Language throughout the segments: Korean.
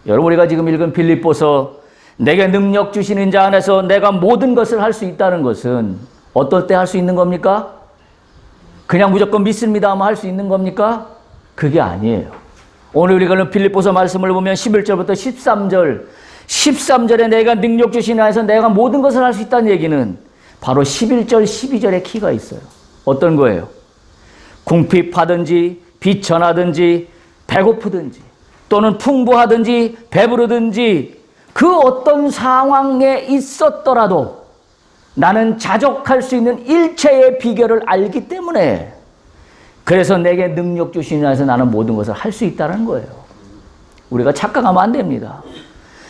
여러분, 우리가 지금 읽은 빌립보서, 내게 능력 주시는 자 안에서 내가 모든 것을 할 수 있다는 것은 어떨 때 할 수 있는 겁니까? 그냥 무조건 믿습니다 하면 할 수 있는 겁니까? 그게 아니에요. 오늘 우리가 빌립보서 말씀을 보면 11절부터 13절에 내가 능력 주시는 안에서 내가 모든 것을 할 수 있다는 얘기는 바로 11절, 12절에 키가 있어요. 어떤 거예요? 궁핍하든지 비천하든지 배고프든지 또는 풍부하든지 배부르든지 그 어떤 상황에 있었더라도 나는 자족할 수 있는 일체의 비결을 알기 때문에, 그래서 내게 능력 주시는 안에서 나는 모든 것을 할 수 있다는 거예요. 우리가 착각하면 안 됩니다.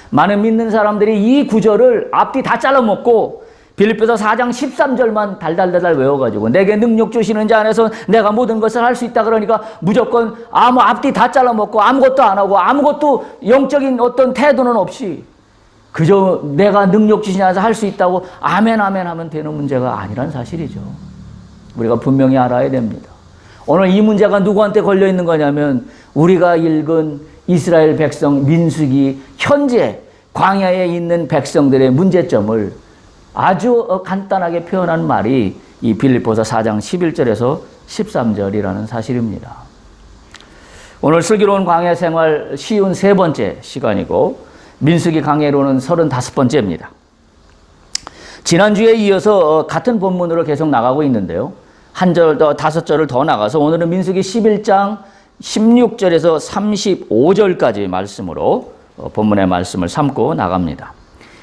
많은 믿는 사람들이 이 구절을 앞뒤 다 잘라먹고 빌립보서 4장 13절만 달달달달 외워가지고 내게 능력 주시는 자 안에서 내가 모든 것을 할 수 있다 그러니까 무조건 앞뒤 다 잘라먹고 아무것도 안 하고 아무것도 영적인 어떤 태도는 없이 그저 내가 능력 주시는 안에서 할 수 있다고 아멘 아멘 하면 되는 문제가 아니란 사실이죠. 우리가 분명히 알아야 됩니다. 오늘 이 문제가 누구한테 걸려 있는 거냐면 우리가 읽은 이스라엘 백성 민수기 현재 광야에 있는 백성들의 문제점을 아주 간단하게 표현한 말이 이 빌립보서 4장 11절에서 13절이라는 사실입니다. 오늘 슬기로운 광야 생활 쉬운 세 번째 시간이고 민수기 강해로는 35번째입니다. 지난주에 이어서 같은 본문으로 계속 나가고 있는데요. 한 절 더 5절을 더 나가서 오늘은 민수기 11장 16절에서 35절까지 말씀으로 본문의 말씀을 삼고 나갑니다.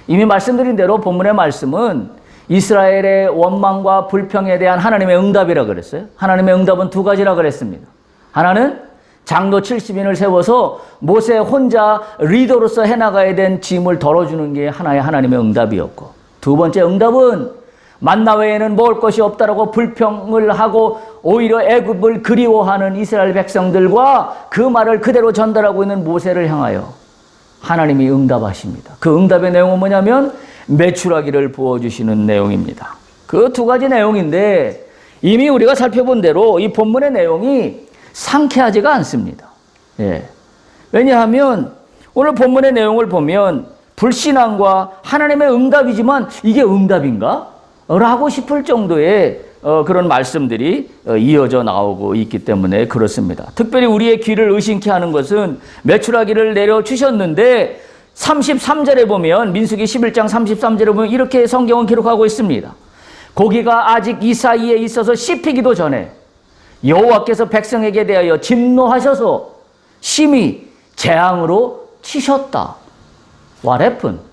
이미 말씀드린 대로 본문의 말씀은 이스라엘의 원망과 불평에 대한 하나님의 응답이라고 그랬어요. 하나님의 응답은 두 가지라고 그랬습니다. 하나는 장로 70인을 세워서 모세 혼자 리더로서 해나가야 된 짐을 덜어주는 게 하나의 하나님의 응답이었고, 두 번째 응답은 만나 외에는 먹을 것이 없다라고 불평을 하고 오히려 애굽을 그리워하는 이스라엘 백성들과 그 말을 그대로 전달하고 있는 모세를 향하여 하나님이 응답하십니다. 그 응답의 내용은 뭐냐면 메추라기를 부어주시는 내용입니다. 그 두 가지 내용인데 이미 우리가 살펴본 대로 이 본문의 내용이 상쾌하지가 않습니다. 예. 왜냐하면 오늘 본문의 내용을 보면 불신앙과 하나님의 응답이지만 이게 응답인가? 라고 싶을 정도의 그런 말씀들이 이어져 나오고 있기 때문에 그렇습니다. 특별히 우리의 귀를 의심케 하는 것은 메추라기를 내려주셨는데 33절에 보면 민수기 11장 33절에 보면 이렇게 성경은 기록하고 있습니다. 고기가 아직 이 사이에 있어서 씹히기도 전에 여호와께서 백성에게 대하여 진노하셔서 심히 재앙으로 치셨다. What happened?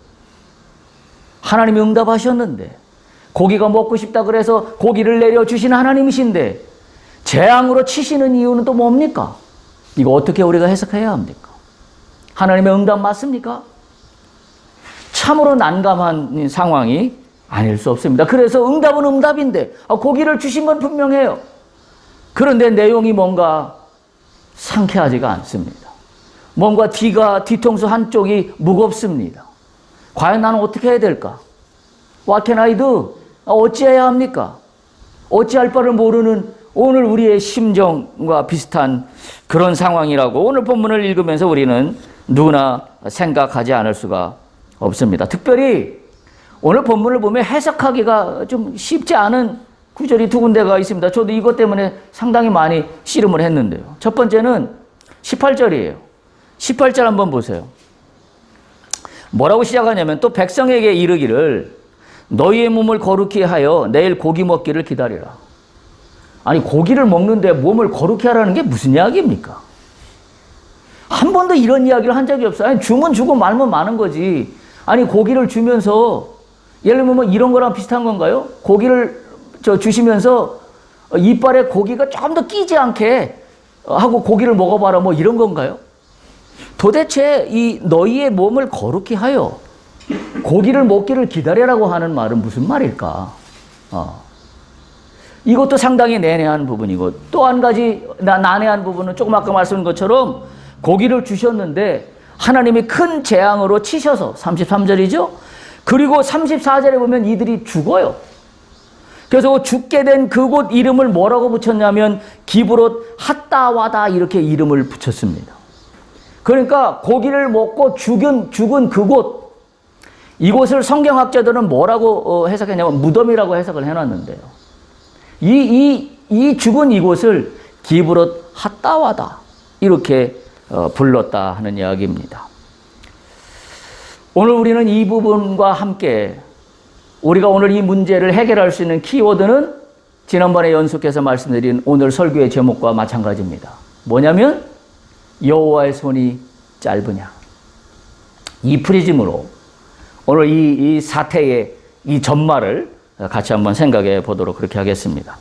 하나님이 응답하셨는데 고기가 먹고 싶다 그래서 고기를 내려주시는 하나님이신데 재앙으로 치시는 이유는 또 뭡니까? 이거 어떻게 우리가 해석해야 합니까? 하나님의 응답 맞습니까? 참으로 난감한 상황이 아닐 수 없습니다. 그래서 응답은 응답인데 고기를 주신 건 분명해요. 그런데 내용이 뭔가 상쾌하지가 않습니다. 뭔가 뒤통수 한쪽이 무겁습니다. 과연 나는 어떻게 해야 될까? What can I do? 어찌해야 합니까? 어찌할 바를 모르는 오늘 우리의 심정과 비슷한 그런 상황이라고 오늘 본문을 읽으면서 우리는 누구나 생각하지 않을 수가 없습니다. 특별히 오늘 본문을 보면 해석하기가 좀 쉽지 않은 구절이 두 군데가 있습니다. 저도 이것 때문에 상당히 많이 씨름을 했는데요. 첫 번째는 18절이에요. 18절 한번 보세요. 뭐라고 시작하냐면 또 백성에게 이르기를 너희의 몸을 거룩히 하여 내일 고기 먹기를 기다리라. 아니 고기를 먹는데 몸을 거룩히 하라는 게 무슨 이야기입니까? 한 번도 이런 이야기를 한 적이 없어요. 아니 주면 주고 말면 많은 거지. 아니 고기를 주면서 예를 들면 뭐 이런 거랑 비슷한 건가요? 고기를 주시면서 이빨에 고기가 조금 더 끼지 않게 하고 고기를 먹어봐라 뭐 이런 건가요? 도대체 이 너희의 몸을 거룩히 하여 고기를 먹기를 기다리라고 하는 말은 무슨 말일까? 이것도 상당히 난해한 부분이고 또 한 가지 난해한 부분은 조금 아까 말씀드린 것처럼 고기를 주셨는데 하나님이 큰 재앙으로 치셔서 33절이죠. 그리고 34절에 보면 이들이 죽어요. 그래서 죽게 된 그곳 이름을 뭐라고 붙였냐면 기브롯 핫다와다 이렇게 이름을 붙였습니다. 그러니까 고기를 먹고 죽은 그곳, 이곳을 성경학자들은 뭐라고 해석했냐면 무덤이라고 해석을 해놨는데요. 이 죽은 이곳을 기브롯 핫다와다 이렇게 불렀다 하는 이야기입니다. 오늘 우리는 이 부분과 함께 우리가 오늘 이 문제를 해결할 수 있는 키워드는 지난번에 연속해서 말씀드린 오늘 설교의 제목과 마찬가지입니다. 뭐냐면 여호와의 손이 짧으냐. 이 프리즘으로 오늘 이 사태의 이 전말을 같이 한번 생각해 보도록 그렇게 하겠습니다.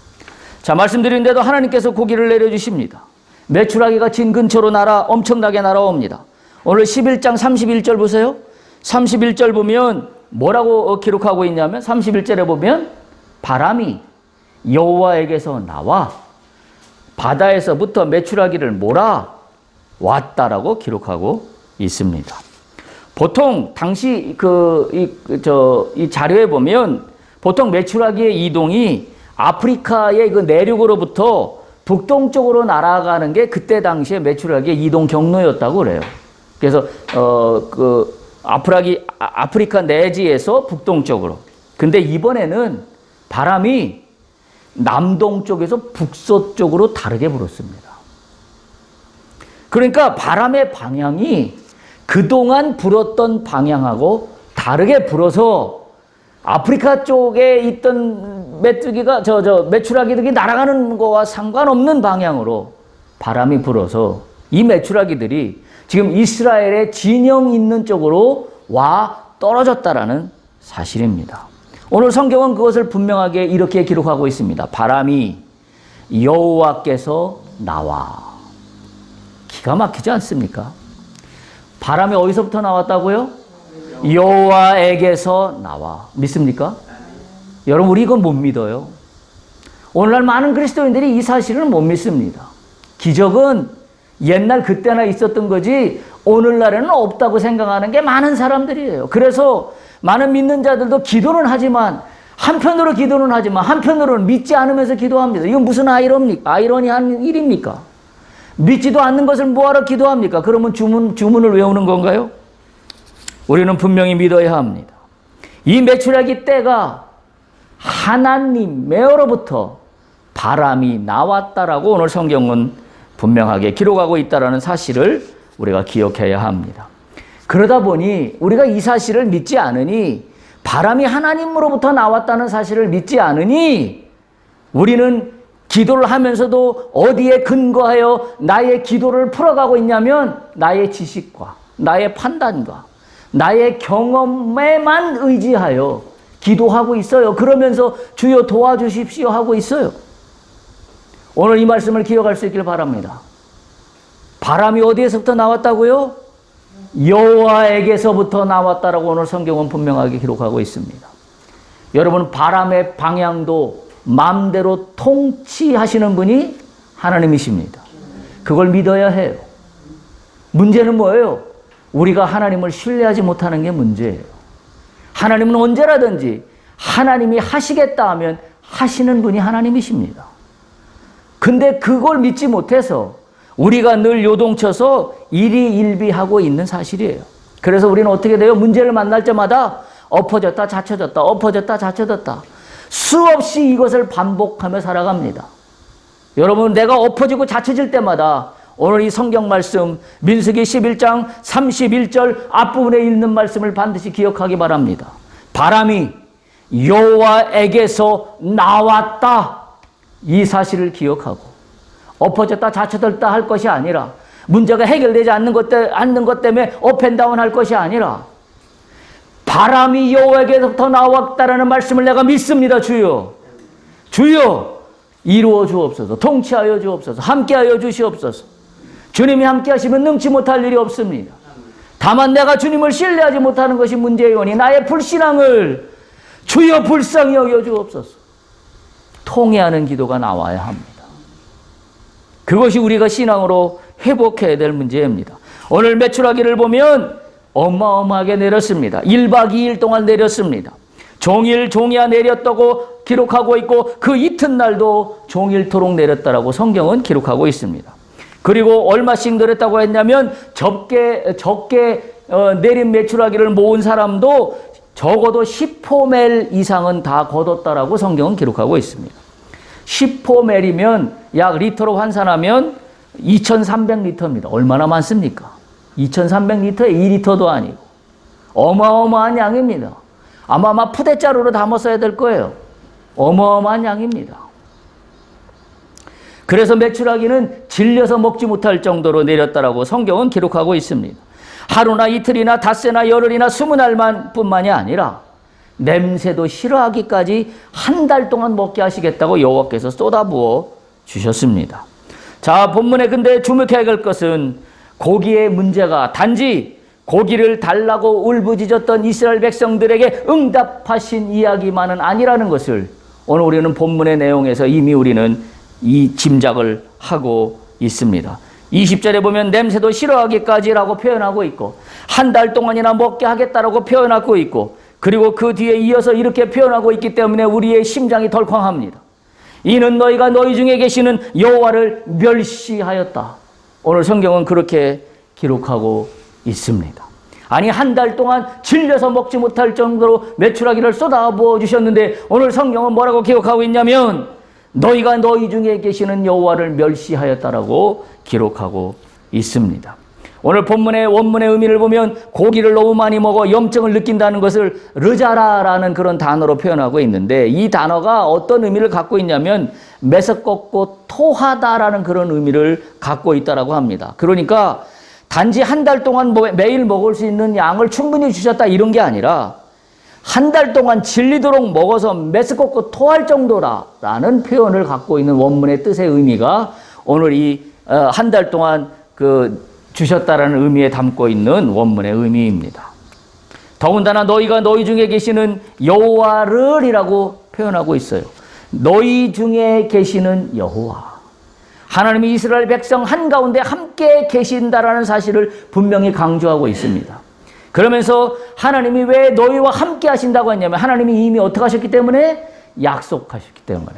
자, 말씀드린데도 하나님께서 고기를 내려주십니다. 메추라기가 진 근처로 엄청나게 날아옵니다. 오늘 11장 31절 보세요. 31절 보면 뭐라고 기록하고 있냐면 31절에 보면 바람이 여호와에게서 나와 바다에서부터 메추라기를 몰아 왔다라고 기록하고 있습니다. 보통 당시 이 자료에 보면 보통 메추라기의 이동이 아프리카의 그 내륙으로부터 북동쪽으로 날아가는 게 그때 당시에 메추라기의 이동 경로였다고 그래요. 그래서 아프리카 내지에서 북동쪽으로. 근데 이번에는 바람이 남동쪽에서 북서쪽으로 다르게 불었습니다. 그러니까 바람의 방향이 그동안 불었던 방향하고 다르게 불어서 아프리카 쪽에 있던 메추라기들이 날아가는 거와 상관없는 방향으로 바람이 불어서 이 메추라기들이 지금 이스라엘의 진영 있는 쪽으로 와 떨어졌다라는 사실입니다. 오늘 성경은 그것을 분명하게 이렇게 기록하고 있습니다. 바람이 여호와께서 나와. 기가 막히지 않습니까? 바람이 어디서부터 나왔다고요? 여호와에게서 나와. 믿습니까? 여러분, 우리 이건 못 믿어요. 오늘날 많은 그리스도인들이 이 사실을 못 믿습니다. 기적은 옛날 그때나 있었던 거지 오늘날에는 없다고 생각하는 게 많은 사람들이에요. 그래서 많은 믿는 자들도 기도는 하지만 한편으로 기도는 하지만 한편으로는 믿지 않으면서 기도합니다. 이건 무슨 아이러니한 일입니까? 믿지도 않는 것을 뭐하러 기도합니까? 그러면 주문을 외우는 건가요? 우리는 분명히 믿어야 합니다. 이 메추라기 때가 하나님에로부터 바람이 나왔다라고 오늘 성경은 분명하게 기록하고 있다는 사실을 우리가 기억해야 합니다. 그러다 보니 우리가 이 사실을 믿지 않으니, 바람이 하나님으로부터 나왔다는 사실을 믿지 않으니 우리는 기도를 하면서도 어디에 근거하여 나의 기도를 풀어가고 있냐면 나의 지식과 나의 판단과 나의 경험에만 의지하여 기도하고 있어요. 그러면서 주여 도와주십시오 하고 있어요. 오늘 이 말씀을 기억할 수 있길 바랍니다. 바람이 어디에서부터 나왔다고요? 여호와에게서부터 나왔다라고 오늘 성경은 분명하게 기록하고 있습니다. 여러분, 바람의 방향도 마음대로 통치하시는 분이 하나님이십니다. 그걸 믿어야 해요. 문제는 뭐예요? 우리가 하나님을 신뢰하지 못하는 게 문제예요. 하나님은 언제라든지 하나님이 하시겠다 하면 하시는 분이 하나님이십니다. 근데 그걸 믿지 못해서 우리가 늘 요동쳐서 일희일비하고 있는 사실이에요. 그래서 우리는 어떻게 돼요? 문제를 만날 때마다 엎어졌다 자쳐졌다 엎어졌다 자쳐졌다 수없이 이것을 반복하며 살아갑니다. 여러분, 내가 엎어지고 자쳐질 때마다 오늘 이 성경 말씀 민수기 11장 31절 앞부분에 있는 말씀을 반드시 기억하기 바랍니다. 바람이 여호와에게서 나왔다. 이 사실을 기억하고 엎어졌다 자쳐졌다 할 것이 아니라, 문제가 해결되지 않는 것 때문에 업앤다운 할 것이 아니라 바람이 여호와에게서부터 나왔다라는 말씀을 내가 믿습니다. 주여, 주여 이루어 주옵소서. 통치하여 주옵소서. 함께하여 주시옵소서. 주님이 함께하시면 능치 못할 일이 없습니다. 다만 내가 주님을 신뢰하지 못하는 것이 문제이오니 나의 불신앙을 주여 불쌍히 여겨 주옵소서. 통회하는 기도가 나와야 합니다. 그것이 우리가 신앙으로 회복해야 될 문제입니다. 오늘 메추라기를 보면 어마어마하게 내렸습니다. 1박 2일 동안 내렸습니다. 종일 종이야 내렸다고 기록하고 있고 그 이튿날도 종일토록 내렸다라고 성경은 기록하고 있습니다. 그리고 얼마씩 늘었다고 했냐면 적게 내린 메추라기를 모은 사람도 적어도 10호멜 이상은 다 거뒀다라고 성경은 기록하고 있습니다. 10호멜이면 약 리터로 환산하면 2300리터입니다. 얼마나 많습니까? 2300리터에 2리터도 아니고 어마어마한 양입니다. 아마 푸대자루로 담았어야 될 거예요. 어마어마한 양입니다. 그래서 메추라기는 질려서 먹지 못할 정도로 내렸다라고 성경은 기록하고 있습니다. 하루나 이틀이나 닷새나 열흘이나 20날만 뿐만이 아니라 냄새도 싫어하기까지 한 달 동안 먹게 하시겠다고 여호와께서 쏟아부어 주셨습니다. 자, 본문에 근데 주목해야 할 것은 고기의 문제가 단지 고기를 달라고 울부짖었던 이스라엘 백성들에게 응답하신 이야기만은 아니라는 것을 오늘 우리는 본문의 내용에서 이미 우리는 이 짐작을 하고 있습니다. 20절에 보면 냄새도 싫어하기까지라고 표현하고 있고 한 달 동안이나 먹게 하겠다라고 표현하고 있고 그리고 그 뒤에 이어서 이렇게 표현하고 있기 때문에 우리의 심장이 덜컹합니다. 이는 너희가 너희 중에 계시는 여호와를 멸시하였다. 오늘 성경은 그렇게 기록하고 있습니다. 아니 한 달 동안 질려서 먹지 못할 정도로 메추라기를 쏟아부어 주셨는데 오늘 성경은 뭐라고 기록하고 있냐면 너희가 너희 중에 계시는 여호와를 멸시하였다라고 기록하고 있습니다. 오늘 본문의 원문의 의미를 보면 고기를 너무 많이 먹어 염증을 느낀다는 것을 르자라라는 그런 단어로 표현하고 있는데 이 단어가 어떤 의미를 갖고 있냐면 메스껍고 토하다라는 그런 의미를 갖고 있다라고 합니다. 그러니까 단지 한 달 동안 매일 먹을 수 있는 양을 충분히 주셨다 이런 게 아니라 한 달 동안 질리도록 먹어서 메스껍고 토할 정도라는 표현을 갖고 있는 원문의 뜻의 의미가 오늘 이 한 달 동안 주셨다라는 의미에 담고 있는 원문의 의미입니다. 더군다나 너희가 너희 중에 계시는 여호와를이라고 표현하고 있어요. 너희 중에 계시는 여호와. 하나님이 이스라엘 백성 한가운데 함께 계신다라는 사실을 분명히 강조하고 있습니다. 그러면서 하나님이 왜 너희와 함께 하신다고 했냐면 하나님이 이미 어떻게 하셨기 때문에 약속하셨기 때문에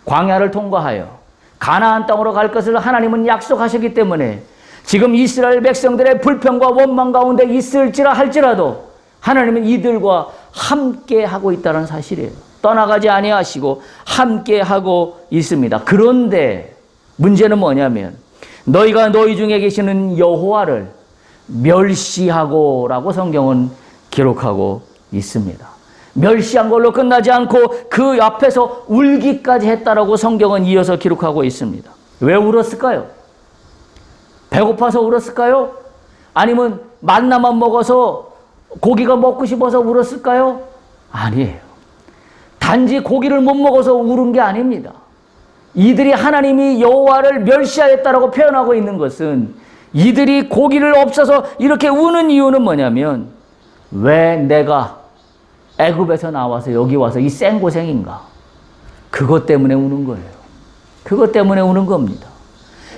광야를 통과하여 가나안 땅으로 갈 것을 하나님은 약속하셨기 때문에 지금 이스라엘 백성들의 불평과 원망 가운데 있을지라 할지라도 하나님은 이들과 함께 하고 있다는 사실이에요. 떠나가지 아니하시고 함께 하고 있습니다. 그런데 문제는 뭐냐면 너희가 너희 중에 계시는 여호와를 멸시하고라고 성경은 기록하고 있습니다. 멸시한 걸로 끝나지 않고 그 앞에서 울기까지 했다라고 성경은 이어서 기록하고 있습니다. 왜 울었을까요? 배고파서 울었을까요? 아니면 만나만 먹어서 고기가 먹고 싶어서 울었을까요? 아니에요. 단지 고기를 못 먹어서 울은 게 아닙니다. 이들이 하나님이 여호와를 멸시하였다라고 표현하고 있는 것은 이들이 고기를 없어서 이렇게 우는 이유는 뭐냐면 왜 내가 애굽에서 나와서 여기 와서 이 생고생인가? 그것 때문에 우는 거예요. 그것 때문에 우는 겁니다.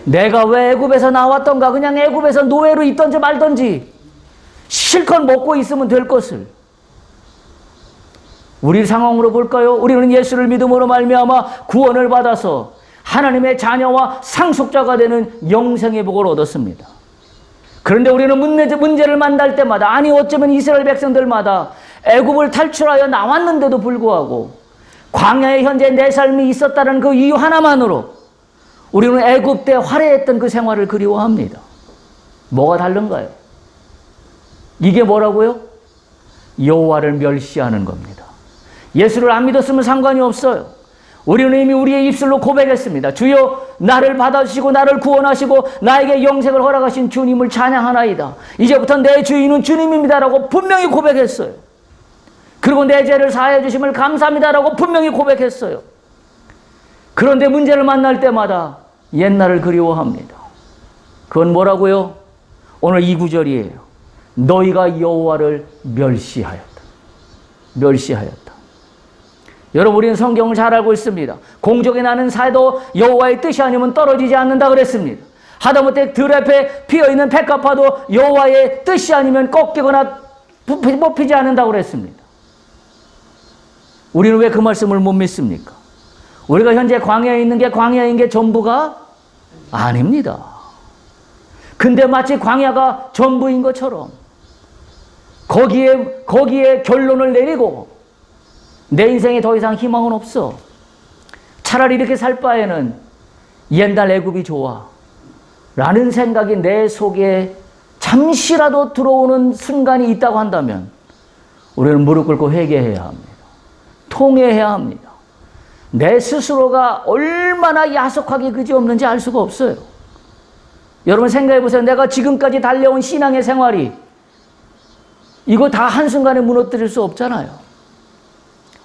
내가 왜 애굽에서 나왔던가? 그냥 애굽에서 노예로 있던지 말던지 실컷 먹고 있으면 될 것을. 우리 상황으로 볼까요? 우리는 예수를 믿음으로 말미암아 구원을 받아서 하나님의 자녀와 상속자가 되는 영생의 복을 얻었습니다. 그런데 우리는 문제를 만날 때마다 아니 어쩌면 이스라엘 백성들마다 애굽을 탈출하여 나왔는데도 불구하고 광야에 현재 내 삶이 있었다는 그 이유 하나만으로 우리는 애굽 때 화려했던 그 생활을 그리워합니다. 뭐가 다른가요? 이게 뭐라고요? 여호와를 멸시하는 겁니다. 예수를 안 믿었으면 상관이 없어요. 우리는 이미 우리의 입술로 고백했습니다. 주여 나를 받아주시고 나를 구원하시고 나에게 영생을 허락하신 주님을 찬양하나이다. 이제부터 내 주인은 주님입니다라고 분명히 고백했어요. 그리고 내 죄를 사하여 주심을 감사합니다라고 분명히 고백했어요. 그런데 문제를 만날 때마다 옛날을 그리워합니다. 그건 뭐라고요? 오늘 이 구절이에요. 너희가 여호와를 멸시하였다. 멸시하였다. 여러분 우리는 성경을 잘 알고 있습니다. 공적에 나는 사도 여호와의 뜻이 아니면 떨어지지 않는다 그랬습니다. 하다못해 들앞에 피어있는 백합화도 여호와의 뜻이 아니면 꺾이거나 뽑히지 않는다고 그랬습니다. 우리는 왜 그 말씀을 못 믿습니까? 우리가 현재 광야에 있는 게 광야인 게 전부가 아닙니다. 근데 마치 광야가 전부인 것처럼 거기에 결론을 내리고 내 인생에 더 이상 희망은 없어. 차라리 이렇게 살 바에는 옛날 애굽이 좋아. 라는 생각이 내 속에 잠시라도 들어오는 순간이 있다고 한다면 우리는 무릎 꿇고 회개해야 합니다. 통회해야 합니다. 내 스스로가 얼마나 야속하게 그지없는지 알 수가 없어요. 여러분 생각해 보세요. 내가 지금까지 달려온 신앙의 생활이 이거 다 한순간에 무너뜨릴 수 없잖아요.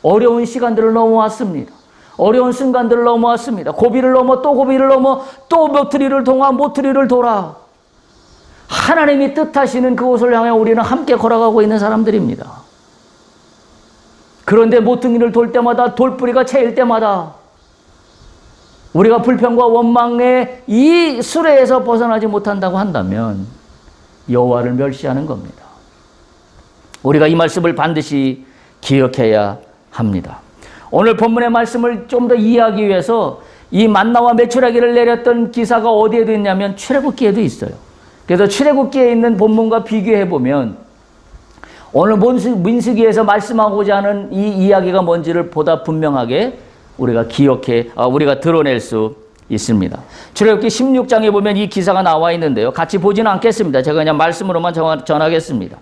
어려운 시간들을 넘어왔습니다. 어려운 순간들을 넘어왔습니다. 고비를 넘어 또 고비를 넘어 또 모퉁이를 동화 모퉁이를 돌아 하나님이 뜻하시는 그곳을 향해 우리는 함께 걸어가고 있는 사람들입니다. 그런데 모퉁이를 돌 때마다 돌뿌리가 채일 때마다 우리가 불평과 원망의 이 수레에서 벗어나지 못한다고 한다면 여호와를 멸시하는 겁니다. 우리가 이 말씀을 반드시 기억해야 합니다. 오늘 본문의 말씀을 좀 더 이해하기 위해서 이 만나와 메추라기를 내렸던 기사가 어디에도 있냐면 출애굽기에도 있어요. 그래서 출애굽기에 있는 본문과 비교해 보면 오늘 민수기에서 말씀하고자 하는 이 이야기가 뭔지를 보다 분명하게 우리가 드러낼 수 있습니다. 출애굽기 16장에 보면 이 기사가 나와 있는데요. 같이 보지는 않겠습니다. 제가 그냥 말씀으로만 전하겠습니다.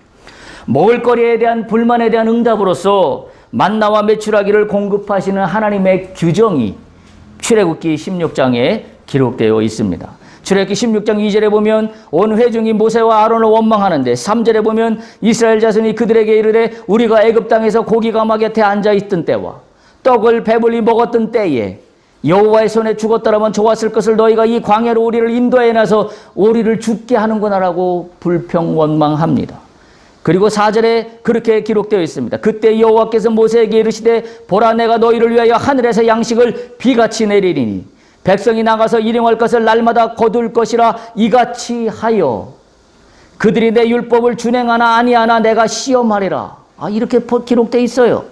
먹을거리에 대한 불만에 대한 응답으로서 만나와 메추라기를 공급하시는 하나님의 규정이 출애굽기 16장에 기록되어 있습니다. 출애굽기 16장 2절에 보면 온 회중이 모세와 아론을 원망하는데 3절에 보면 이스라엘 자손이 그들에게 이르되 우리가 애굽 땅에서 고기가마 곁에 앉아있던 때와 떡을 배불리 먹었던 때에 여호와의 손에 죽었더라면 좋았을 것을 너희가 이 광야로 우리를 인도해 나서 우리를 죽게 하는구나라고 불평 원망합니다. 그리고 4절에 그렇게 기록되어 있습니다. 그때 여호와께서 모세에게 이르시되 보라 내가 너희를 위하여 하늘에서 양식을 비같이 내리리니 백성이 나가서 일용할 것을 날마다 거둘 것이라 이같이 하여 그들이 내 율법을 준행하나 아니하나 내가 시험하리라. 이렇게 기록되어 있어요.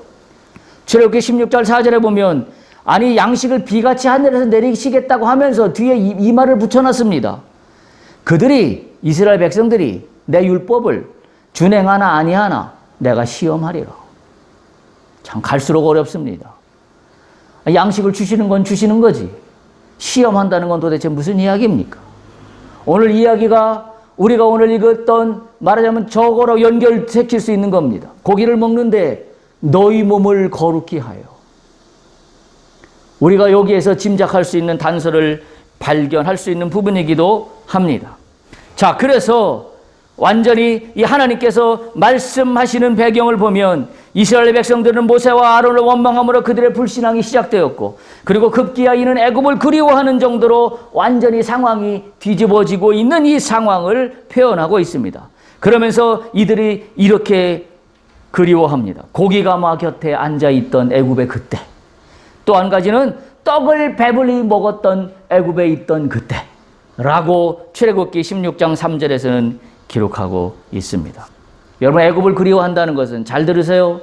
출애굽기 16절 4절에 보면 아니 양식을 비같이 하늘에서 내리시겠다고 하면서 뒤에 이 말을 붙여놨습니다. 그들이 이스라엘 백성들이 내 율법을 준행하나 아니하나 내가 시험하리라. 참 갈수록 어렵습니다. 양식을 주시는 건 주시는 거지 시험한다는 건 도대체 무슨 이야기입니까? 오늘 이야기가 우리가 오늘 읽었던 말하자면 저거로 연결시킬 수 있는 겁니다. 고기를 먹는데 너희 몸을 거룩히 하여. 우리가 여기에서 짐작할 수 있는 단서를 발견할 수 있는 부분이기도 합니다. 자, 그래서 완전히 이 하나님께서 말씀하시는 배경을 보면 이스라엘 백성들은 모세와 아론을 원망함으로 그들의 불신앙이 시작되었고 그리고 급기야 이는 애굽을 그리워하는 정도로 완전히 상황이 뒤집어지고 있는 이 상황을 표현하고 있습니다. 그러면서 이들이 이렇게 그리워합니다. 고기가마 곁에 앉아있던 애굽의 그때. 또 한 가지는 떡을 배불리 먹었던 애굽에 있던 그때라고 출애굽기 16장 3절에서는 기록하고 있습니다. 여러분 애굽을 그리워한다는 것은 잘 들으세요.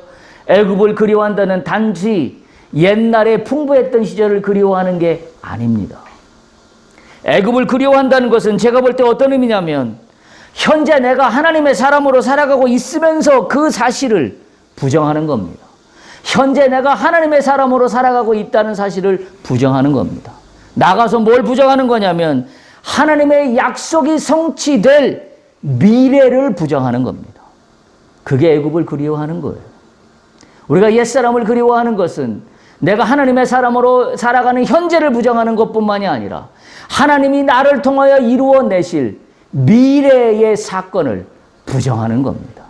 애굽을 그리워한다는 단지 옛날에 풍부했던 시절을 그리워하는 게 아닙니다. 애굽을 그리워한다는 것은 제가 볼 때 어떤 의미냐면 현재 내가 하나님의 사람으로 살아가고 있으면서 그 사실을 부정하는 겁니다. 현재 내가 하나님의 사람으로 살아가고 있다는 사실을 부정하는 겁니다. 나가서 뭘 부정하는 거냐면 하나님의 약속이 성취될 미래를 부정하는 겁니다. 그게 애굽을 그리워하는 거예요. 우리가 옛사람을 그리워하는 것은 내가 하나님의 사람으로 살아가는 현재를 부정하는 것뿐만이 아니라 하나님이 나를 통하여 이루어내실 미래의 사건을 부정하는 겁니다.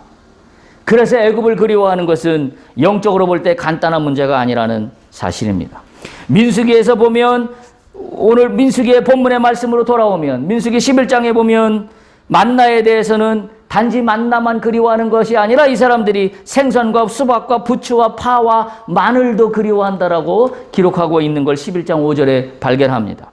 그래서 애굽을 그리워하는 것은 영적으로 볼 때 간단한 문제가 아니라는 사실입니다. 민수기에서 보면 오늘 민수기의 본문의 말씀으로 돌아오면 민수기 11장에 보면 만나에 대해서는 단지 만나만 그리워하는 것이 아니라 이 사람들이 생선과 수박과 부추와 파와 마늘도 그리워한다라고 기록하고 있는 걸 11장 5절에 발견합니다.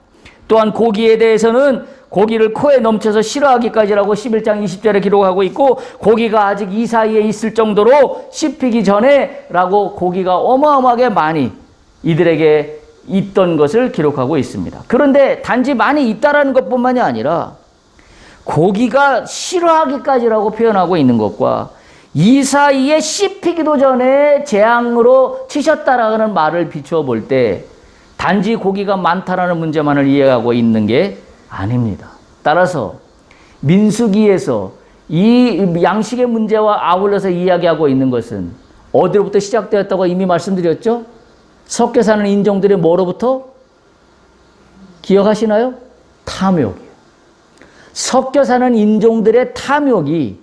또한 고기에 대해서는 고기를 코에 넘쳐서 싫어하기까지라고 11장 20절에 기록하고 있고 고기가 아직 이 사이에 있을 정도로 씹히기 전에 라고 고기가 어마어마하게 많이 이들에게 있던 것을 기록하고 있습니다. 그런데 단지 많이 있다라는 것뿐만이 아니라 고기가 싫어하기까지라고 표현하고 있는 것과 이 사이에 씹히기도 전에 재앙으로 치셨다라는 말을 비추어 볼 때 단지 고기가 많다라는 문제만을 이해하고 있는 게 아닙니다. 따라서 민수기에서 이 양식의 문제와 아울러서 이야기하고 있는 것은 어디로부터 시작되었다고 이미 말씀드렸죠? 섞여 사는 인종들의 뭐로부터? 기억하시나요? 탐욕이에요. 섞여 사는 인종들의 탐욕이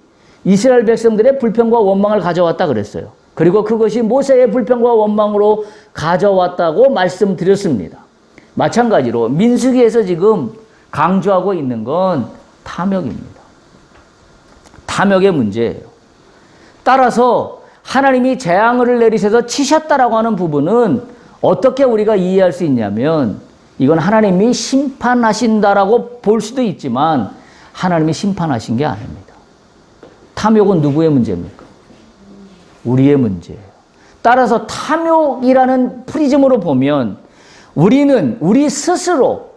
이스라엘 백성들의 불평과 원망을 가져왔다 그랬어요. 그리고 그것이 모세의 불평과 원망으로 가져왔다고 말씀드렸습니다. 마찬가지로 민수기에서 지금 강조하고 있는 건 탐욕입니다. 탐욕의 문제예요. 따라서 하나님이 재앙을 내리셔서 치셨다라고 하는 부분은 어떻게 우리가 이해할 수 있냐면 이건 하나님이 심판하신다라고 볼 수도 있지만 하나님이 심판하신 게 아닙니다. 탐욕은 누구의 문제입니까? 우리의 문제예요. 따라서 탐욕이라는 프리즘으로 보면 우리는 우리 스스로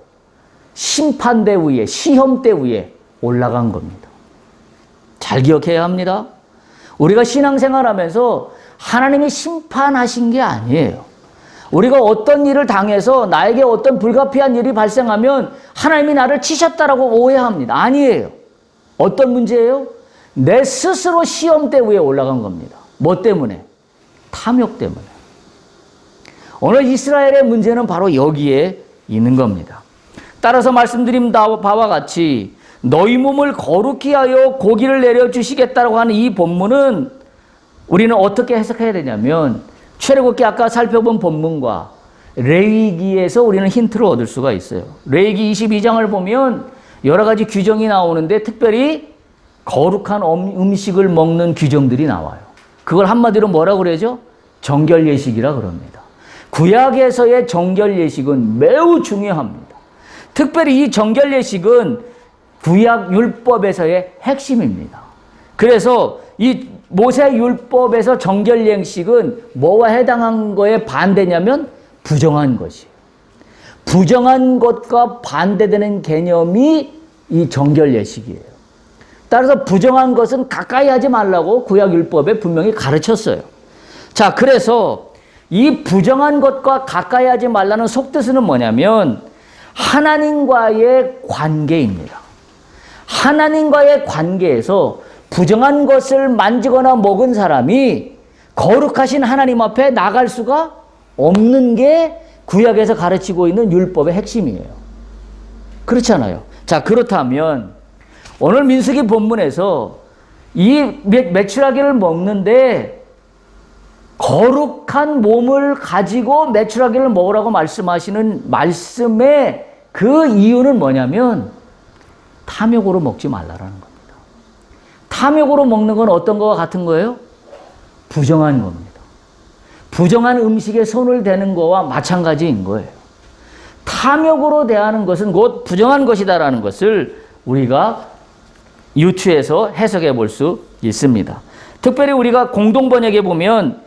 심판대 위에, 시험대 위에 올라간 겁니다. 잘 기억해야 합니다. 우리가 신앙생활하면서 하나님이 심판하신 게 아니에요. 우리가 어떤 일을 당해서 나에게 어떤 불가피한 일이 발생하면 하나님이 나를 치셨다라고 오해합니다. 아니에요. 어떤 문제예요? 내 스스로 시험대 위에 올라간 겁니다. 뭐 때문에? 탐욕 때문에. 오늘 이스라엘의 문제는 바로 여기에 있는 겁니다. 따라서 말씀드린 바와 같이 너희 몸을 거룩히 하여 고기를 내려주시겠다고 하는 이 본문은 우리는 어떻게 해석해야 되냐면 출애굽기 아까 살펴본 본문과 레위기에서 우리는 힌트를 얻을 수가 있어요. 레위기 22장을 보면 여러 가지 규정이 나오는데 특별히 거룩한 음식을 먹는 규정들이 나와요. 그걸 한마디로 뭐라고 그러죠? 정결예식이라 그럽니다. 구약에서의 정결예식은 매우 중요합니다. 특별히 이 정결예식은 구약 율법에서의 핵심입니다. 그래서 이 모세 율법에서 정결예식은 뭐와 해당한 거에 반대냐면 부정한 것이에요. 부정한 것과 반대되는 개념이 이 정결예식이에요. 따라서 부정한 것은 가까이 하지 말라고 구약 율법에 분명히 가르쳤어요. 자, 그래서 이 부정한 것과 가까이 하지 말라는 속뜻은 뭐냐면 하나님과의 관계입니다. 하나님과의 관계에서 부정한 것을 만지거나 먹은 사람이 거룩하신 하나님 앞에 나갈 수가 없는 게 구약에서 가르치고 있는 율법의 핵심이에요. 그렇잖아요. 자, 그렇다면 오늘 민수기 본문에서 이 메추라기를 먹는데 거룩한 몸을 가지고 메추라기를 먹으라고 말씀하시는 말씀의 그 이유는 뭐냐면 탐욕으로 먹지 말라라는 겁니다. 탐욕으로 먹는 건 어떤 거와 같은 거예요? 부정한 겁니다. 부정한 음식에 손을 대는 거와 마찬가지인 거예요. 탐욕으로 대하는 것은 곧 부정한 것이다라는 것을 우리가 유추해서 해석해 볼 수 있습니다. 특별히 우리가 공동번역에 보면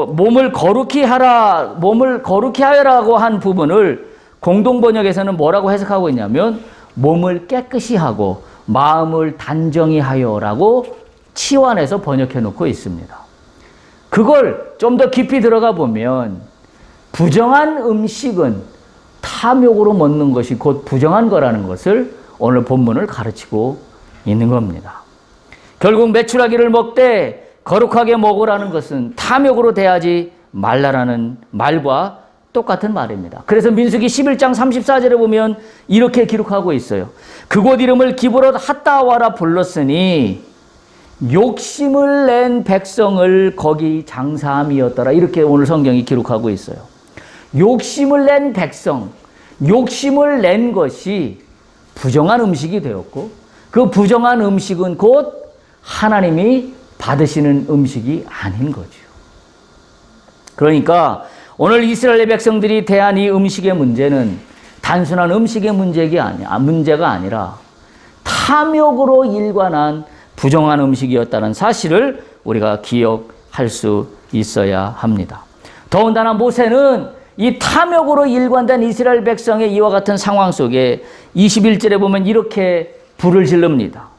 몸을 거룩히 하라고 한 부분을 공동번역에서는 뭐라고 해석하고 있냐면 몸을 깨끗이 하고 마음을 단정히 하여라고 치환해서 번역해 놓고 있습니다. 그걸 좀 더 깊이 들어가 보면 부정한 음식은 탐욕으로 먹는 것이 곧 부정한 거라는 것을 오늘 본문을 가르치고 있는 겁니다. 결국 메추라기를 먹되 거룩하게 먹으라는 것은 탐욕으로 대하지 말라라는 말과 똑같은 말입니다. 그래서 민수기 11장 34절에 보면 이렇게 기록하고 있어요. 그곳 이름을 기브롯 핫다와라 불렀으니 욕심을 낸 백성을 거기 장사함이었더라. 이렇게 오늘 성경이 기록하고 있어요. 욕심을 낸 백성, 욕심을 낸 것이 부정한 음식이 되었고 그 부정한 음식은 곧 하나님이 받으시는 음식이 아닌 거죠. 그러니까 오늘 이스라엘 백성들이 대한 이 음식의 문제는 단순한 음식의 문제가 아니라 탐욕으로 일관한 부정한 음식이었다는 사실을 우리가 기억할 수 있어야 합니다. 더군다나 모세는 이 탐욕으로 일관된 이스라엘 백성의 이와 같은 상황 속에 21절에 보면 이렇게 불을 지릅니다.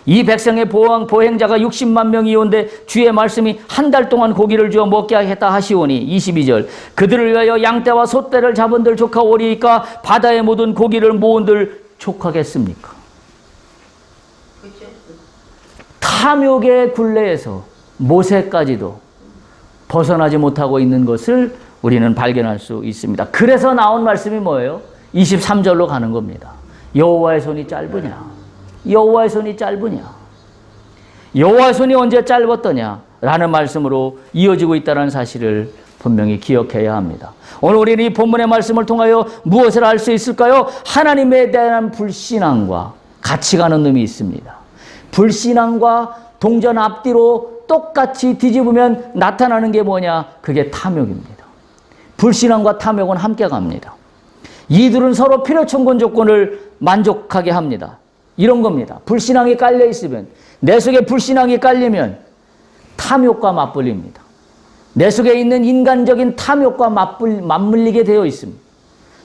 이 백성의 보행자가 60만 명이 온데 주의 말씀이 한 달 동안 고기를 주어 먹게 하겠다 하시오니 22절 그들을 위하여 양떼와 소떼를 잡은들 족하오리이까 바다에 묻은 고기를 모은들 족하겠습니까? 탐욕의 굴레에서 모세까지도 벗어나지 못하고 있는 것을 우리는 발견할 수 있습니다. 그래서 나온 말씀이 뭐예요? 23절로 가는 겁니다. 여호와의 손이 짧으냐? 여호와의 손이 짧으냐? 여호와의 손이 언제 짧았더냐? 라는 말씀으로 이어지고 있다는 사실을 분명히 기억해야 합니다. 오늘 우리는 이 본문의 말씀을 통하여 무엇을 알 수 있을까요? 하나님에 대한 불신앙과 같이 가는 놈이 있습니다. 불신앙과 동전 앞뒤로 똑같이 뒤집으면 나타나는 게 뭐냐? 그게 탐욕입니다. 불신앙과 탐욕은 함께 갑니다. 이들은 서로 필요천권 조건을 만족하게 합니다. 이런 겁니다. 불신앙이 깔려 있으면, 내 속에 불신앙이 깔리면 탐욕과 맞불립니다. 내 속에 있는 인간적인 탐욕과 맞물리게 되어 있습니다.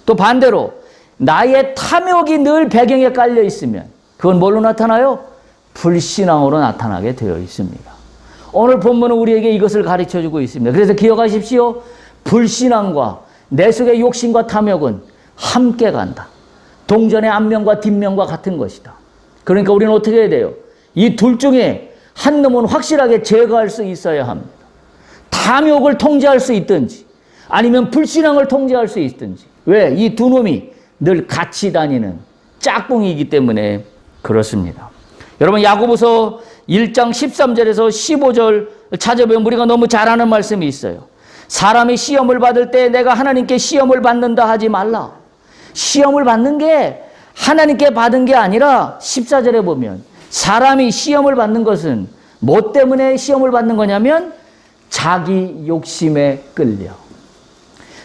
또 반대로 나의 탐욕이 늘 배경에 깔려 있으면 그건 뭘로 나타나요? 불신앙으로 나타나게 되어 있습니다. 오늘 본문은 우리에게 이것을 가르쳐주고 있습니다. 그래서 기억하십시오. 불신앙과 내 속의 욕심과 탐욕은 함께 간다. 동전의 앞면과 뒷면과 같은 것이다. 그러니까 우리는 어떻게 해야 돼요? 이 둘 중에 한 놈은 확실하게 제거할 수 있어야 합니다. 탐욕을 통제할 수 있든지 아니면 불신앙을 통제할 수 있든지. 왜? 이 두 놈이 늘 같이 다니는 짝꿍이기 때문에 그렇습니다. 여러분 야고보서 1장 13절에서 15절 찾아보면 우리가 너무 잘 아는 말씀이 있어요. 사람이 시험을 받을 때 내가 하나님께 시험을 받는다 하지 말라. 시험을 받는 게 하나님께 받은 게 아니라 14절에 보면 사람이 시험을 받는 것은 뭐 때문에 시험을 받는 거냐면 자기 욕심에 끌려.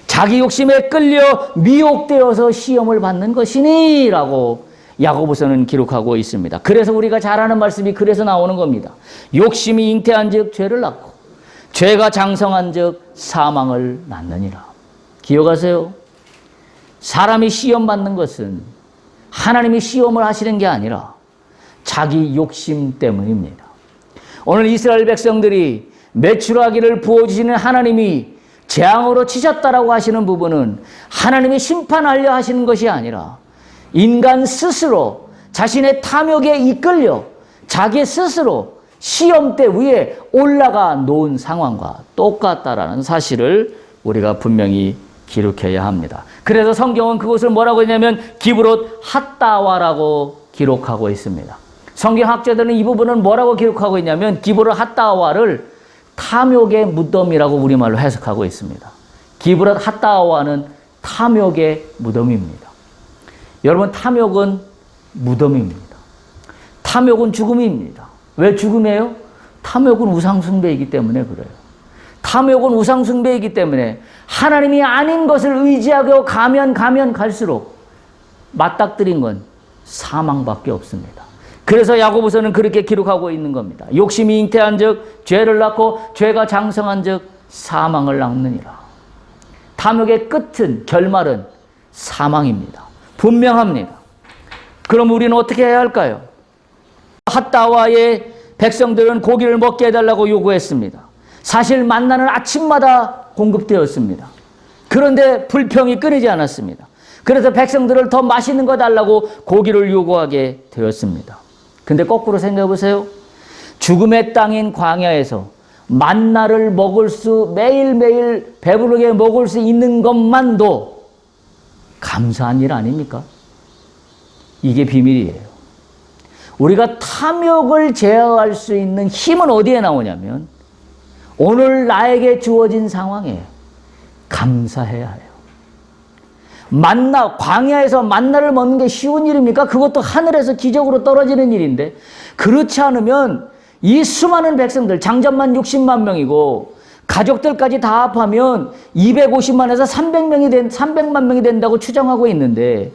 자기 욕심에 끌려 미혹되어서 시험을 받는 것이니 라고 야고보서는 기록하고 있습니다. 그래서 우리가 잘 아는 말씀이 그래서 나오는 겁니다. 욕심이 잉태한 즉 죄를 낳고 죄가 장성한 즉 사망을 낳느니라. 기억하세요. 사람이 시험 받는 것은 하나님이 시험을 하시는 게 아니라 자기 욕심 때문입니다. 오늘 이스라엘 백성들이 메추라기를 부어주시는 하나님이 재앙으로 치셨다라고 하시는 부분은 하나님이 심판하려 하시는 것이 아니라 인간 스스로 자신의 탐욕에 이끌려 자기 스스로 시험대 위에 올라가 놓은 상황과 똑같다라는 사실을 우리가 분명히 기록해야 합니다. 그래서 성경은 그것을 뭐라고 했냐면 기브롯 핫다와라고 기록하고 있습니다. 성경학자들은 이 부분을 뭐라고 기록하고 있냐면 기브롯 핫다와를 탐욕의 무덤이라고 우리말로 해석하고 있습니다. 기브롯 핫다와는 탐욕의 무덤입니다. 여러분 탐욕은 무덤입니다. 탐욕은 죽음입니다. 왜 죽음이에요? 탐욕은 우상숭배이기 때문에 그래요. 탐욕은 우상숭배이기 때문에 하나님이 아닌 것을 의지하고 가면 갈수록 맞닥뜨린 건 사망밖에 없습니다. 그래서 야고보서는 그렇게 기록하고 있는 겁니다. 욕심이 잉태한 즉 죄를 낳고 죄가 장성한 즉 사망을 낳느니라. 탐욕의 끝은 결말은 사망입니다. 분명합니다. 그럼 우리는 어떻게 해야 할까요? 핫다와의 백성들은 고기를 먹게 해달라고 요구했습니다. 사실 만나는 아침마다 공급되었습니다. 그런데 불평이 끊이지 않았습니다. 그래서 백성들을 더 맛있는 거 달라고 고기를 요구하게 되었습니다. 근데 거꾸로 생각해 보세요. 죽음의 땅인 광야에서 만나를 먹을 수 매일매일 배부르게 먹을 수 있는 것만도 감사한 일 아닙니까? 이게 비밀이에요. 우리가 탐욕을 제어할 수 있는 힘은 어디에 나오냐면 오늘 나에게 주어진 상황에 감사해야 해요. 광야에서 만나를 먹는 게 쉬운 일입니까? 그것도 하늘에서 기적으로 떨어지는 일인데 그렇지 않으면 이 수많은 백성들 장전만 60만 명이고 가족들까지 다 합하면 250만에서 300만 명이 된다고 추정하고 있는데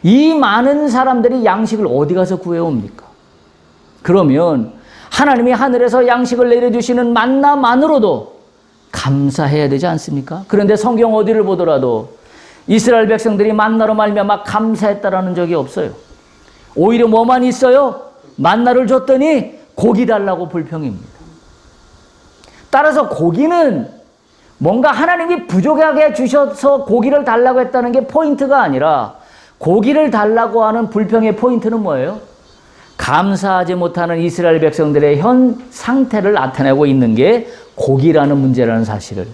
이 많은 사람들이 양식을 어디 가서 구해옵니까? 그러면 하나님이 하늘에서 양식을 내려주시는 만나만으로도 감사해야 되지 않습니까? 그런데 성경 어디를 보더라도 이스라엘 백성들이 만나로 말미암아 감사했다라는 적이 없어요. 오히려 뭐만 있어요? 만나를 줬더니 고기 달라고 불평입니다. 따라서 고기는 뭔가 하나님이 부족하게 주셔서 고기를 달라고 했다는 게 포인트가 아니라 고기를 달라고 하는 불평의 포인트는 뭐예요? 감사하지 못하는 이스라엘 백성들의 현 상태를 나타내고 있는 게 고기라는 문제라는 사실을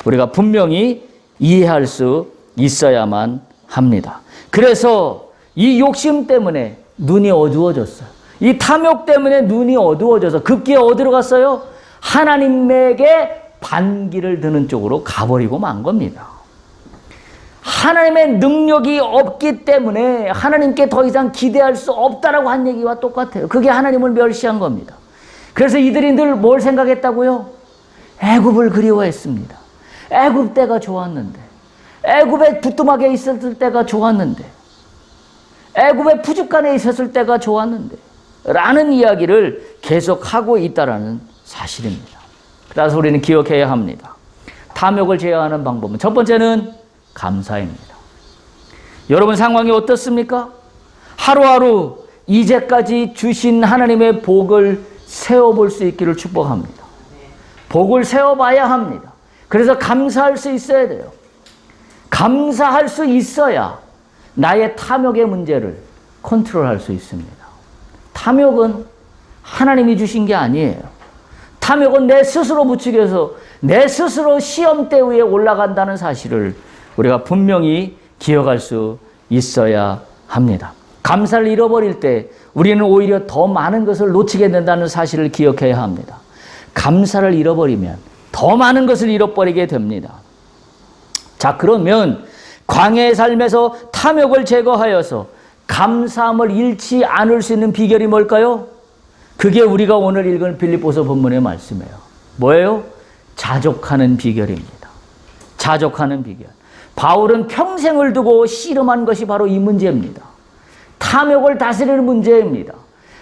우리가 분명히 이해할 수 있어야만 합니다. 그래서 이 욕심 때문에 눈이 어두워졌어요. 이 탐욕 때문에 눈이 어두워져서 급기야 어디로 갔어요? 하나님에게 반기를 드는 쪽으로 가버리고 만 겁니다. 하나님의 능력이 없기 때문에 하나님께 더 이상 기대할 수 없다라고 한 얘기와 똑같아요. 그게 하나님을 멸시한 겁니다. 그래서 이들이 늘 뭘 생각했다고요? 애굽을 그리워했습니다. 애굽 때가 좋았는데, 애굽에 부뚜막에 있었을 때가 좋았는데, 애굽의 푸죽간에 있었을 때가 좋았는데 라는 이야기를 계속하고 있다라는 사실입니다. 따라서 우리는 기억해야 합니다. 탐욕을 제어하는 방법은 첫 번째는 감사입니다. 여러분 상황이 어떻습니까? 하루하루 이제까지 주신 하나님의 복을 세워볼 수 있기를 축복합니다. 복을 세워봐야 합니다. 그래서 감사할 수 있어야 돼요. 감사할 수 있어야 나의 탐욕의 문제를 컨트롤할 수 있습니다. 탐욕은 하나님이 주신 게 아니에요. 탐욕은 내 스스로 부추겨서 내 스스로 시험대 위에 올라간다는 사실을 우리가 분명히 기억할 수 있어야 합니다. 감사를 잃어버릴 때 우리는 오히려 더 많은 것을 놓치게 된다는 사실을 기억해야 합니다. 감사를 잃어버리면 더 많은 것을 잃어버리게 됩니다. 자, 그러면 광야의 삶에서 탐욕을 제거하여서 감사함을 잃지 않을 수 있는 비결이 뭘까요? 그게 우리가 오늘 읽은 빌립보서 본문의 말씀이에요. 뭐예요? 자족하는 비결입니다. 자족하는 비결. 바울은 평생을 두고 씨름한 것이 바로 이 문제입니다. 탐욕을 다스리는 문제입니다.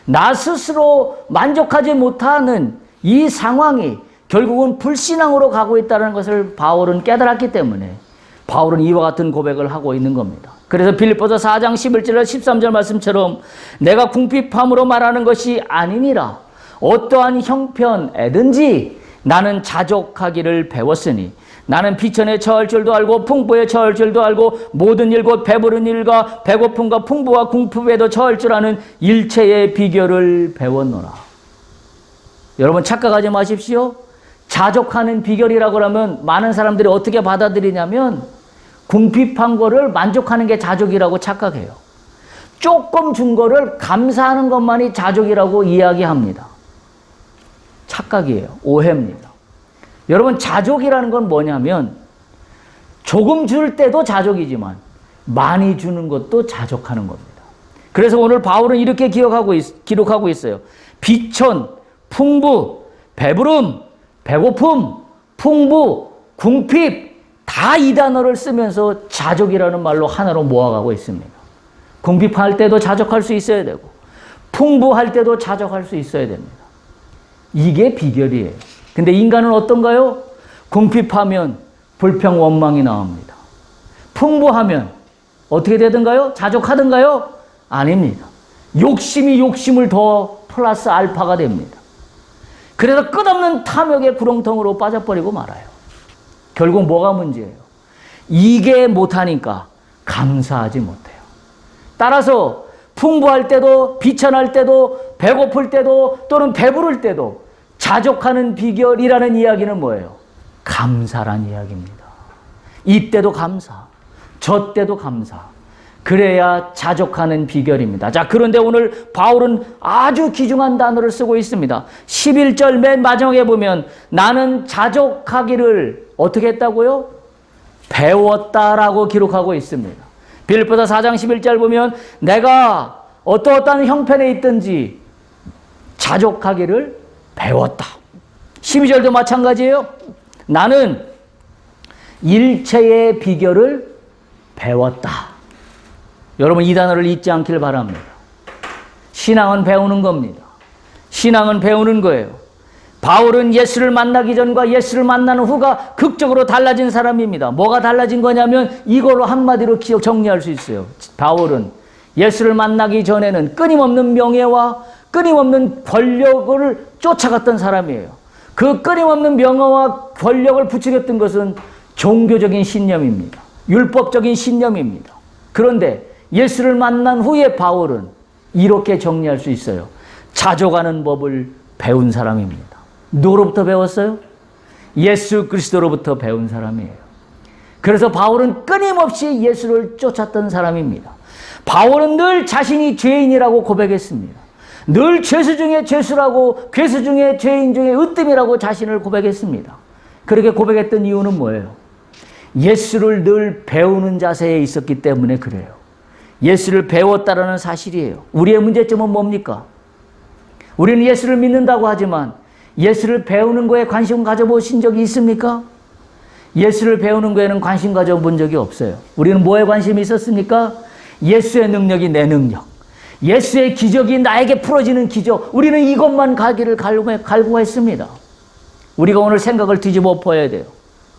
나 스스로 만족하지 못하는 이 상황이 결국은 불신앙으로 가고 있다는 것을 바울은 깨달았기 때문에 바울은 이와 같은 고백을 하고 있는 겁니다. 그래서 빌립보서 4장 11절 13절 말씀처럼 내가 궁핍함으로 말하는 것이 아니니라. 어떠한 형편에든지 나는 자족하기를 배웠으니 나는 비천에 처할 줄도 알고 풍부에 처할 줄도 알고 모든 일 곧 배부른 일과 배고픔과 풍부와 궁핍에도 처할 줄 아는 일체의 비결을 배웠노라. 여러분 착각하지 마십시오. 자족하는 비결이라고 하면 많은 사람들이 어떻게 받아들이냐면 궁핍한 거를 만족하는 게 자족이라고 착각해요. 조금 준 거를 감사하는 것만이 자족이라고 이야기합니다. 착각이에요. 오해입니다. 여러분 자족이라는 건 뭐냐면 조금 줄 때도 자족이지만 많이 주는 것도 자족하는 겁니다. 그래서 오늘 바울은 이렇게 기록하고 있어요. 비천, 풍부, 배부름, 배고픔, 풍부, 궁핍 다 이 단어를 쓰면서 자족이라는 말로 하나로 모아가고 있습니다. 궁핍할 때도 자족할 수 있어야 되고 풍부할 때도 자족할 수 있어야 됩니다. 이게 비결이에요. 근데 인간은 어떤가요? 궁핍하면 불평 원망이 나옵니다. 풍부하면 어떻게 되든가요? 자족하든가요? 아닙니다. 욕심이 욕심을 더 플러스 알파가 됩니다. 그래서 끝없는 탐욕의 구렁텅이로 빠져버리고 말아요. 결국 뭐가 문제예요? 이게 못하니까 감사하지 못해요. 따라서 풍부할 때도 비천할 때도 배고플 때도 또는 배부를 때도 자족하는 비결이라는 이야기는 뭐예요? 감사란 이야기입니다. 이때도 감사, 저 때도 감사. 그래야 자족하는 비결입니다. 자, 그런데 오늘 바울은 아주 귀중한 단어를 쓰고 있습니다. 11절 맨 마지막에 보면 나는 자족하기를 어떻게 했다고요? 배웠다라고 기록하고 있습니다. 빌립보서 4장 11절 보면 내가 어떠한 형편에 있든지 자족하기를 배웠다. 12절도 마찬가지예요. 나는 일체의 비결을 배웠다. 여러분 이 단어를 잊지 않길 바랍니다. 신앙은 배우는 겁니다. 신앙은 배우는 거예요. 바울은 예수를 만나기 전과 예수를 만나는 후가 극적으로 달라진 사람입니다. 뭐가 달라진 거냐면 이걸로 한마디로 정리할 수 있어요. 바울은 예수를 만나기 전에는 끊임없는 명예와 끊임없는 권력을 쫓아갔던 사람이에요. 그 끊임없는 명예와 권력을 부추겼던 것은 종교적인 신념입니다. 율법적인 신념입니다. 그런데 예수를 만난 후에 바울은 이렇게 정리할 수 있어요. 자족하는 법을 배운 사람입니다. 누구로부터 배웠어요? 예수 그리스도로부터 배운 사람이에요. 그래서 바울은 끊임없이 예수를 쫓았던 사람입니다. 바울은 늘 자신이 죄인이라고 고백했습니다. 늘 죄수 중에 죄수라고, 괴수 중에 죄인 중에 으뜸이라고 자신을 고백했습니다. 그렇게 고백했던 이유는 뭐예요? 예수를 늘 배우는 자세에 있었기 때문에 그래요. 예수를 배웠다라는 사실이에요. 우리의 문제점은 뭡니까? 우리는 예수를 믿는다고 하지만 예수를 배우는 거에 관심 가져보신 적이 있습니까? 예수를 배우는 거에는 관심 가져본 적이 없어요. 우리는 뭐에 관심이 있었습니까? 예수의 능력이 내 능력, 예수의 기적이 나에게 풀어지는 기적, 우리는 이것만 가기를 갈구했습니다. 우리가 오늘 생각을 뒤집어 엎어야 돼요.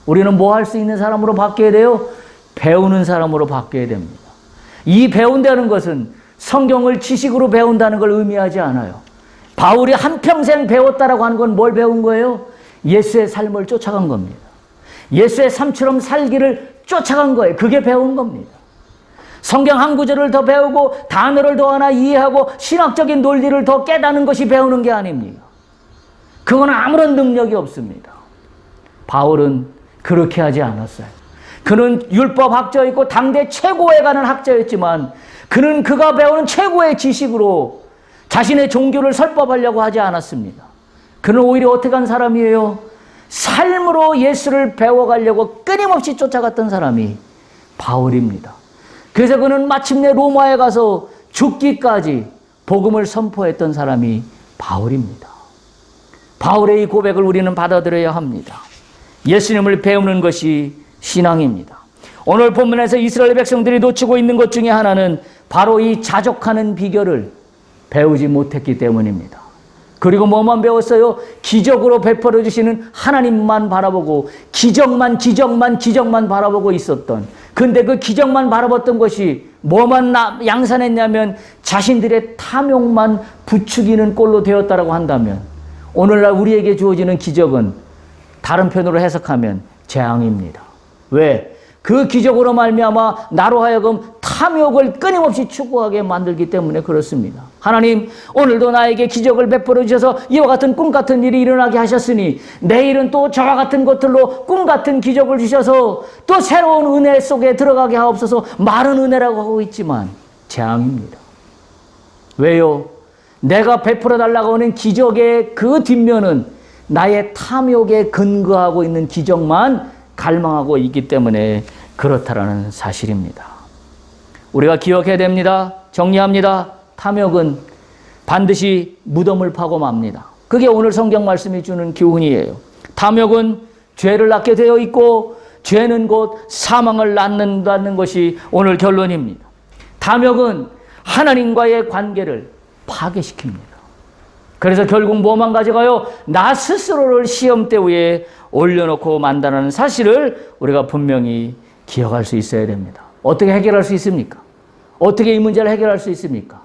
우리는 뭐 할 수 있는 사람으로 바뀌어야 돼요? 배우는 사람으로 바뀌어야 됩니다. 이 배운다는 것은 성경을 지식으로 배운다는 걸 의미하지 않아요. 바울이 한평생 배웠다라고 하는 건 뭘 배운 거예요? 예수의 삶을 쫓아간 겁니다. 예수의 삶처럼 살기를 쫓아간 거예요. 그게 배운 겁니다. 성경 한 구절을 더 배우고 단어를 더 하나 이해하고 신학적인 논리를 더 깨닫는 것이 배우는 게 아닙니다. 그건 아무런 능력이 없습니다. 바울은 그렇게 하지 않았어요. 그는 율법 학자였고 당대 최고에 가는 학자였지만 그는 그가 배우는 최고의 지식으로 자신의 종교를 설법하려고 하지 않았습니다. 그는 오히려 어떻게 한 사람이에요? 삶으로 예수를 배워가려고 끊임없이 쫓아갔던 사람이 바울입니다. 그래서 그는 마침내 로마에 가서 죽기까지 복음을 선포했던 사람이 바울입니다. 바울의 이 고백을 우리는 받아들여야 합니다. 예수님을 배우는 것이 신앙입니다. 오늘 본문에서 이스라엘 백성들이 놓치고 있는 것 중에 하나는 바로 이 자족하는 비결을 배우지 못했기 때문입니다. 그리고 뭐만 배웠어요? 기적으로 베풀어 주시는 하나님만 바라보고 기적만 바라보고 있었던, 근데 그 기적만 바라봤던 것이 뭐만 양산했냐면 자신들의 탐욕만 부추기는 꼴로 되었다라고 한다면 오늘날 우리에게 주어지는 기적은 다른 편으로 해석하면 재앙입니다. 왜? 그 기적으로 말미암아 나로 하여금 탐욕을 끊임없이 추구하게 만들기 때문에 그렇습니다. 하나님, 오늘도 나에게 기적을 베풀어 주셔서 이와 같은 꿈 같은 일이 일어나게 하셨으니 내일은 또 저와 같은 것들로 꿈 같은 기적을 주셔서 또 새로운 은혜 속에 들어가게 하옵소서. 말은 은혜라고 하고 있지만 재앙입니다. 왜요? 내가 베풀어 달라고 하는 기적의 그 뒷면은 나의 탐욕에 근거하고 있는 기적만 갈망하고 있기 때문에 그렇다라는 사실입니다. 우리가 기억해야 됩니다. 정리합니다. 탐욕은 반드시 무덤을 파고 맙니다. 그게 오늘 성경 말씀이 주는 교훈이에요. 탐욕은 죄를 낳게 되어 있고 죄는 곧 사망을 낳는다는 것이 오늘 결론입니다. 탐욕은 하나님과의 관계를 파괴시킵니다. 그래서 결국 뭐만 가져가요? 나 스스로를 시험대 위에 올려놓고 만다는 사실을 우리가 분명히 기억할 수 있어야 됩니다. 어떻게 해결할 수 있습니까? 어떻게 이 문제를 해결할 수 있습니까?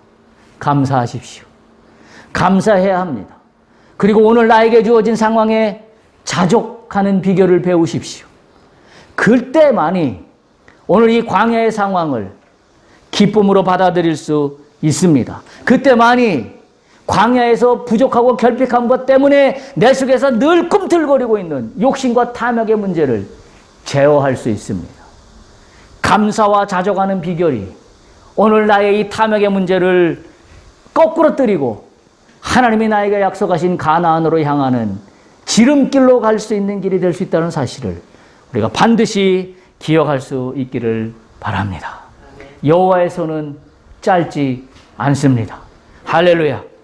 감사하십시오. 감사해야 합니다. 그리고 오늘 나에게 주어진 상황에 자족하는 비결을 배우십시오. 그때만이 오늘 이 광야의 상황을 기쁨으로 받아들일 수 있습니다. 그때만이 광야에서 부족하고 결핍한 것 때문에 내 속에서 늘 꿈틀거리고 있는 욕심과 탐욕의 문제를 제어할 수 있습니다. 감사와 자족하는 비결이 오늘 나의 이 탐욕의 문제를 거꾸로뜨리고 하나님이 나에게 약속하신 가나안으로 향하는 지름길로 갈 수 있는 길이 될 수 있다는 사실을 우리가 반드시 기억할 수 있기를 바랍니다. 여호와의 손은 짧지 않습니다. 할렐루야.